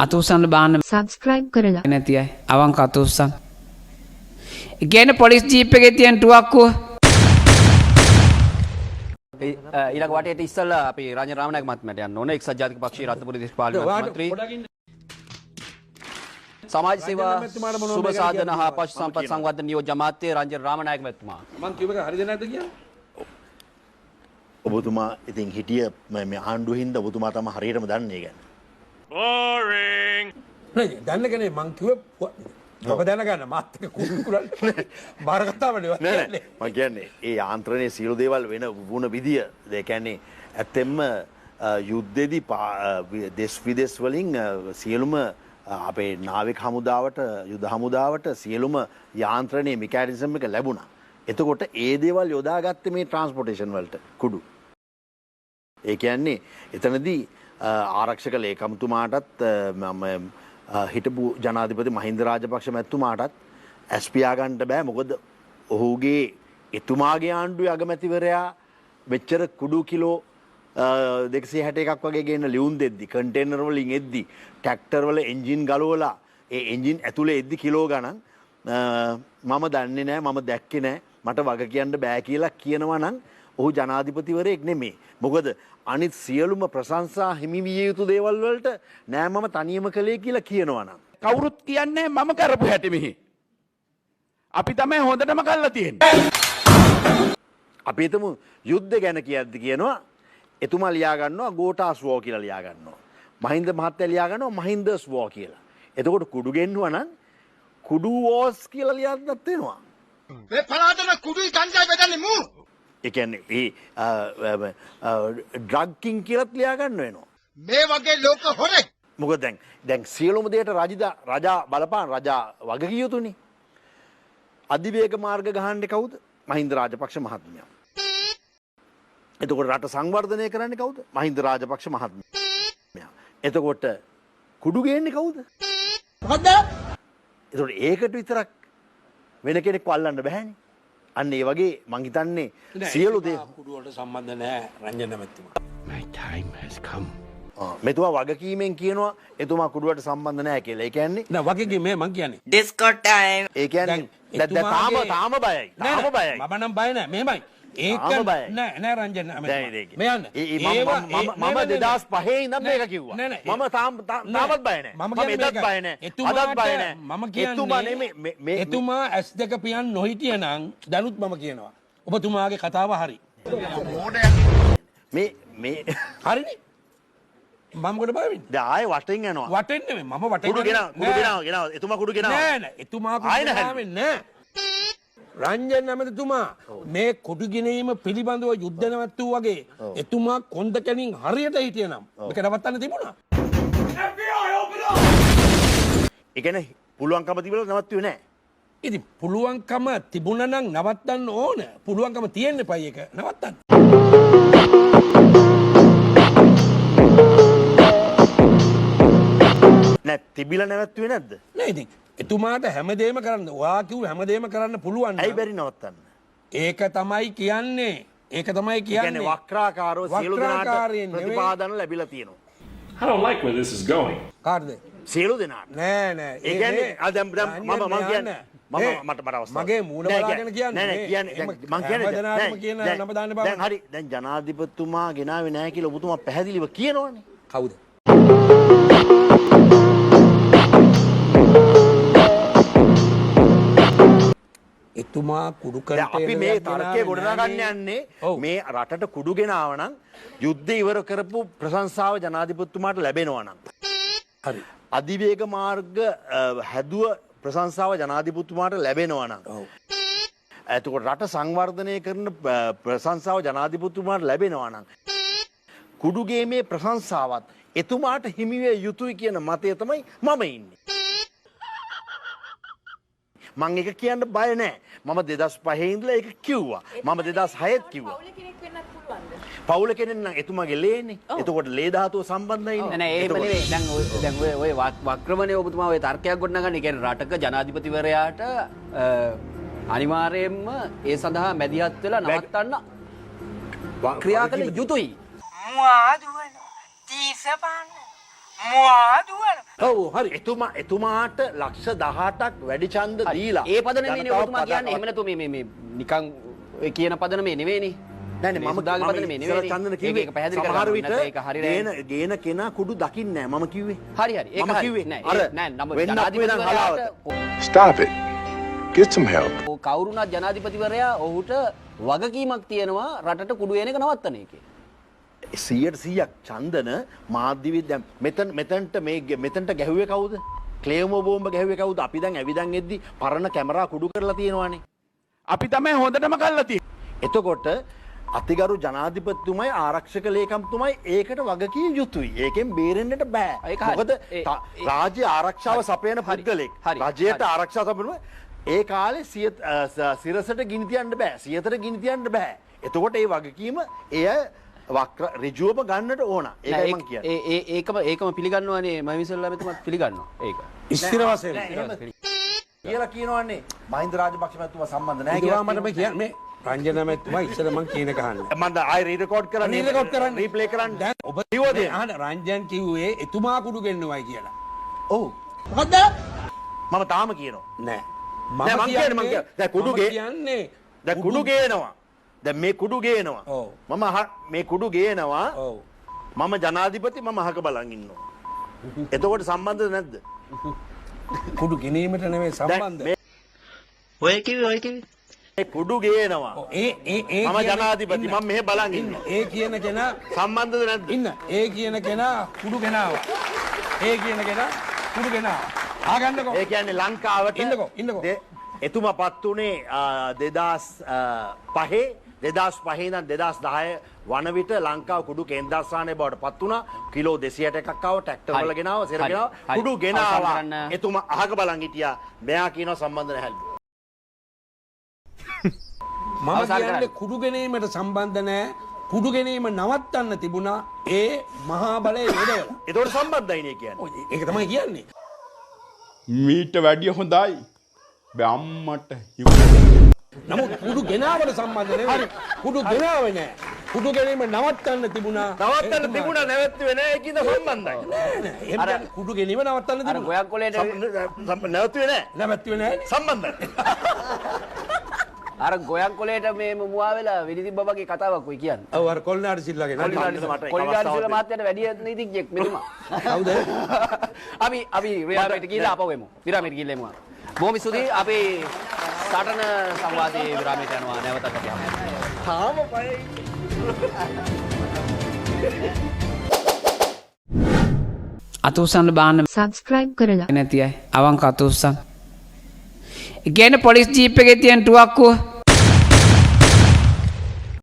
අතුස්සන්න බාන්න සබස්ක්‍රයිබ් කරලා නැති අය අවංක අතුස්සන්. ඒ කියන්නේ පොලිස් ජීප් එකේ තියෙන ටුවක්කුව ඊළඟ වටේට ඉස්සල්ලා අපි රාජ්‍ය රාමනායක මහත්මයාට යන්න ඕනේ. එක්සත් ජාතික පක්ෂයේ රත්නපුර දේශපාලන මන්ත්‍රී සමාජ සේවා සුබ සාධන හා පශු සම්පත් සංවර්ධන නියෝජ්‍ය අමාත්‍ය රාජ්‍ය රාමනායක මහත්මයා. මං කියව එක හරිද නැද්ද කියලා? ඔබතුමා ඉතින් හිටිය මේ ආණ්ඩුව හින්දා ඔබතුමා තමයි හරියටම දන්නේ ගැන. Boring. නෑ දන්න කෙනේ මං කිව්ව ඔබ දැනගන්න මාත් එක්ක කුරුකුරල් බාර කතාව නෙවෙයි. නෑ මම කියන්නේ ඒ යාන්ත්‍රණයේ සියලු දේවල් වෙන වුණ විදිය ඒ කියන්නේ ඇත්තෙන්ම යුද්ධෙදි දෙස් විදෙස් වලින් සියලුම අපේ නාවික හමුදාවට යුද හමුදාවට සියලුම යාන්ත්‍රණයේ මෙකැනිසම් එක ලැබුණා. එතකොට ඒ දේවල් යොදාගත්තේ මේ ට්‍රාන්ස්පෝර්ටේෂන් වලට කුඩු. ඒ කියන්නේ එතනදී ආරක්ෂක ලේකම්තුමාටත් හිටපු ජනාධිපති මහින්ද රාජපක්ෂ මැතිතුමාටත් ඇස් පියාගන්න බෑ. මොකද ඔහුගේ එතුමාගේ ආණ්ඩුවේ අගමැතිවරයා මෙච්චර කුඩු කිලෝ 261ක් වගේ ගේන ලියුම් දෙද්දි කන්ටේනර් වලින් එද්දි ට්‍රැක්ටර් වල එන්ජින් ගලවලා ඒ එන්ජින් ඇතුලේ එද්දි කිලෝ ගණන් මම දන්නේ නැහැ මම දැක්කේ නැහැ මට වග කියන්න බෑ කියලා කියනවා නම් ඔහු ජනාධිපතිවරයෙක් නෙමෙයි. මොකද අනිත් සියලුම ප්‍රශංසා හිමි විය යුතු දේවල් වලට නෑ මම තනියම කළේ කියලා කියනවා නම් කවුරුත් කියන්නේ මම කරපු හැටි මෙහි. අපි තමයි හොඳටම කරලා තියෙන්නේ. අපි හිතමු යුද්ධ ගැන කියද්දි කියනවා එතුමා ලියා ගන්නවා ගෝඨාස් වෝ කියලා ලියා ගන්නවා. මහින්ද මහත්තයා ලියා ගන්නවා මහින්දස් වෝ කියලා. එතකොට කුඩු ගෙන්නුවා නම් කුඩු වෝස් කියලා ලියන්නත් වෙනවා. මේ පලාතන කුඩුයි සංජය බෙදන්නේ මූ. ඒ කියන්නේ ඩ්‍රග් කින් කියලාත් ලියා ගන්න වෙනවා. මේ වගේ ලෝක හොරෙක්. මොකද දැන් සියලුම දෙයට රජා බලපාන රජා වගකිය යුතුනේ. අධිවේග මාර්ග ගහන්නේ කවුද? මහින්ද රාජපක්ෂ මහත්මයා. එතකොට රට සංවර්ධනය කරන්නේ කවුද? මහින්ද රාජපක්ෂ මහත්මයා. එතකොට කුඩු ගේන්නේ කවුද? මොකද්ද? එතකොට ඒකට විතරක් වෙන කෙනෙක්ව අල්ලන්න බෑනේ. අන්න ඒ වගේ මං හිතන්නේ සියලු දේ කුඩු වලට සම්බන්ධ නැහැ රංජන මැතිතුමා. My time has come. මෙතුමා වගකීමෙන් කියනවා එතුමා කුඩුවට සම්බන්ධ නැහැ කියලා. ඒ කියන්නේ නෑ වගේ මේ මං කියන්නේ. Discord time. ඒ කියන්නේ තාම බයයි. තාම බයයි. මම නම් බය නෑ. මෙහෙමයි. ඒක නෑ රංජන මම මේ යන්න. 2005 ඉඳන් මේක කිව්වා. මම තාමත් බය නෑ. මම එදත් බය නෑ. අදත් බය නෑ. මම කියන්නේ එතුමා S2 පියන් නොහිටිය නම් දැනුත් මම කියනවා. ඔබතුමාගේ කතාව හරි. මේ හරිනේ. මම කොට බය වෙන්නේ. දැන් ආයේ වටෙන් යනවා. වටෙන් නෙමෙයි මම වටෙන් කුඩු ගෙනාව. එතුමා කුඩු ගෙනාව. නෑ එතුමා කුඩු ගෙනාවේ නෑ. රංජන් ඇමතිතුමා මේ කොටු ගෙනීම පිළිබඳව යුද්ධ නැවැත්වූ වගේ එතුමා කොන්ද කැණින් හරියට හිටියනම් මේක නවත්තන්න තිබුණා. ඒ කියන්නේ පුළුවන්කම තිබුණා නවත්තුවේ නෑ. ඉතින් පුළුවන්කම තිබුණා නම් නවත්තන්න ඕන. පුළුවන්කම තියෙන්න එපා ඒක නවත්තන්න. නෑ තිබිලා නැවැත්තුවේ නැද්ද? නෑ ඉතින් එතුමාට හැමදේම කරන්න ඔයා කිව්ව හැමදේම කරන්න පුළුවන්. ඇයි බැරි නවත්තන්න? ඒක තමයි කියන්නේ. ඒක තමයි කියන්නේ. වක්‍රාකාරව සියලු දෙනාට ප්‍රතිපාදන ලැබිලා තියෙනවා. I don't like where this is going. කාටද? සියලු දෙනාට. නෑ ඒ කියන්නේ දැන් මම කියන්නේ මට අවස්ථාවක්. මගේ මූණ බලාගෙන කියන්නේ. නෑ කියන්නේ මම කියන්නේ නම දාන්න බෑ. දැන් හරි දැන් ජනාධිපතිතුමා ගෙනාවේ නැහැ කියලා ඔබතුමා පැහැදිලිව කියනවනේ. කවුද? එතුමා කුඩු කන්ටේනර් අපි මේ තර්කය ගොඩනගන්න යන්නේ මේ රටට කුඩු ගෙනාව නම් යුද්ධ ඉවර කරපු ප්‍රශංසාව ජනාධිපතිතුමාට ලැබෙනවා නම් හරි අධිවේග මාර්ග හැදුව ප්‍රශංසාව ජනාධිපතිතුමාට ලැබෙනවා නම් එතකොට රට සංවර්ධනය කරන ප්‍රශංසාව ජනාධිපතිතුමාට ලැබෙනවා නම් කුඩු ගේමේ ප්‍රශංසාවත් එතුමාට හිමි විය යුතුයි කියන මතය තමයි මම ඉන්නේ. මං එක කියන්න බය නෑ. මම 2005 ඉඳලා ඒක කිව්වා. මම 2006ත් කිව්වා. පවුල කෙනෙක් වෙන්නත් පුළුවන්ද? පවුල කෙනෙක් නම් එතුමාගේ ලේනේ. එතකොට ලේ ධාතුව සම්බන්ධයිනේ. නෑ එහෙම නෙවෙයි. දැන් ඔය වක්‍රමනේ ඔබතුමා ඔය තර්කයක් ගොඩනගන්නේ. ඒ කියන්නේ රටක ජනාධිපතිවරයාට අනිවාර්යයෙන්ම ඒ සඳහා මැදිහත් වෙලා නවත්තන්න ක්‍රියා කළ යුතුයි. මුවා දුවන තීස පාන්න ඔව් හරි. එතුමාට ලක්ෂ 18ක් වැඩි ඡන්ද දීලා ඒ පදනමේ නේ ජනතාව ඔබතුමා කියන්නේ. එහෙම නැතු මේ නිකන් ඔය කියන පදනමේ නෙවෙයිනේ. නෑනේ මම සුදාගේ පදනමේ නෙවෙයිනේ. චන්දන ඒක කිව්වේ ඒක පැහැදිලි සමහර කරගන්න. විට නැත්නම් ඒක හරි නෑ. ගේන කෙනා කුඩු දකින්නේ නෑ මම කිව්වේ. හරි ඒක මම හරි. කිව්වේ නෑ නෑ නම ජනාධිපතිවරයාට Stop it. Get some help. කවුරුණත් ජනාධිපතිවරයා ඔහුට වගකීමක් තියෙනවා රටට කුඩු වෙන එක නවත්තන එකේ. 100% චන්දන මාධ්‍යවිද දැන් මෙතනට ගැහුවේ කවුද? ක්ලේමෝ බෝම්බ ගැහුවේ කවුද? අපි දැන් ඇවිදන් එද්දි පරණ කැමරා කුඩු කරලා තියෙනවානේ. අපි තමයි හොඳටම කල්ලා තියෙන්නේ. එතකොට අතිගරු ජනාධිපතිතුමයි ආරක්ෂක ලේකම්තුමයි ඒකට වගකිය යුතුයි. ඒකෙන් බේරෙන්නට බෑ. ඒක හරි. මොකද රාජ්‍ය ආරක්ෂාව සපයන පුද්ගලෙක්. හරි. රජයට ආරක්ෂාව සපයන ඒ කාලේ සිරසට ගිනි තියන්න බෑ. සියතට ගිනි තියන්න බෑ. එතකොට ඒ වගකීම එය වක්‍ර ඍජුවම ගන්නට ඕන. ඒකයි මම කියන්නේ. ඒකම පිළිගන්නවානේ මම ඉස්සෙල්ලා මෙතුමත් පිළිගන්නවා ඒක. ස්ථිර වශයෙන්. කියලා කියනවන්නේ මහින්ද රාජපක්ෂ මහත්මයා සම්බන්ධ නැහැ එතුමා කියලා. මට මේ කියන්නේ මේ රංජන මහත්මයා ඉස්සර මං කියන කහන්න. මම ආයෙ රීරෙකෝඩ් කරන්න රීප්ලේ කරන්න. දැන් ඔබ කිව්වද? අහන්න රංජන් කිව්වේ එතුමා කුඩු ගෙන්නවයි කියලා. ඔව්. මොකද්ද? මම තාම කියනවා. නෑ. නෑ, මං කියන්නේ දැන් කුඩු ගේ කියන්නේ දැන් කුඩු ගේනවා. දැන් මේ කුඩු ගේනවා. ඔව්. මේ කුඩු ගේනවා. ඔව්. මම ජනාධිපති මම අහක බලන් ඉන්නවා. එතකොට සම්බන්ධද නැද්ද? කුඩු ගෙනීමට නෙමෙයි සම්බන්ධ. මේ කුඩු ගේනවා. ඒ මම ජනාධිපති මම මෙහෙ බලන් ඉන්නවා. ඒ කියන කෙනා සම්බන්ධද නැද්ද? ඉන්න. ඒ කියන කෙනා කුඩු ගෙනාවා. ඒ කියන කෙනා කුඩු ගෙනාවා. ආගන්නකෝ. ඒ කියන්නේ ලංකාවට ඉන්නකෝ. එතුමාපත් උනේ 2005 ඉඳන් 2010 වන විට ලංකාව කුඩු කේන්ද්‍රස්ථානයේ බවට පත් වුණා. කිලෝ 261ක් ආව ට්‍රැක්ටර් වල ගෙනාව සෙර ගෙනාව කුඩු ගෙනාවා. එතුමා අහක බලන් හිටියා. මෙයා කියනවා සම්බන්ධ නැහැලු. මම කියන්නේ කුඩු ගැනීමට සම්බන්ධ නැහැ. කුඩු ගැනීම නවත්තන්න තිබුණා ඒ මහා බලයේ වැඩවල. ඒතකොට සම්බන්ධයි නේ කියන්නේ. ඔය ඒක තමයි කියන්නේ. මීට වැඩිය හොඳයි. බැම්මට නමුත් කුඩු ගෙනාවට සම්බන්ධ නෙවෙයි. කුඩු ගෙනාවේ නැහැ. කුඩු ගැනීම නවත්තන්න තිබුණා. නවත්තන්න තිබුණා නැවැත්තුවේ නැහැ ඒකින්ද සම්බන්ධයි. නෑ. එහෙම කුඩු ගැනීම නවත්තන්න අර තිබුණා. ගොයක් කොලේට නැවැත්තුවේ නැහැ. නැවැත්තුවේ නැහැ. සම්බන්ධයි. අර ගොයක් කොලේට මේ මුවා වෙලා වෙඩි තිබ්බා වගේ කතාවක් ඔය කියන්නේ. ඔව් අර කොල්නාඩි සිල්ලාගේ නේද? කොලිඩාරි සිල්ලා මහත්තයාට වැඩි නීතිඥයෙක් මෙතුමා. කවුද? අපි විරාමයට ගිහලා ආපහු එමු. විරාමයට ගිහලා එමු. බොහොම ස්තුතියි. අපි සටන සංවාදයේ විරාමයට යනවා නැවතත් අපි ආමු. තාම බයයි. අතුසන්න බාන්න සබස්ක්‍රයිබ් කරලා නැති අය අවංක අතුස්සන්. ඉගෙන පොලිස් ජීප් එකේ තියෙන ටුවක්කුව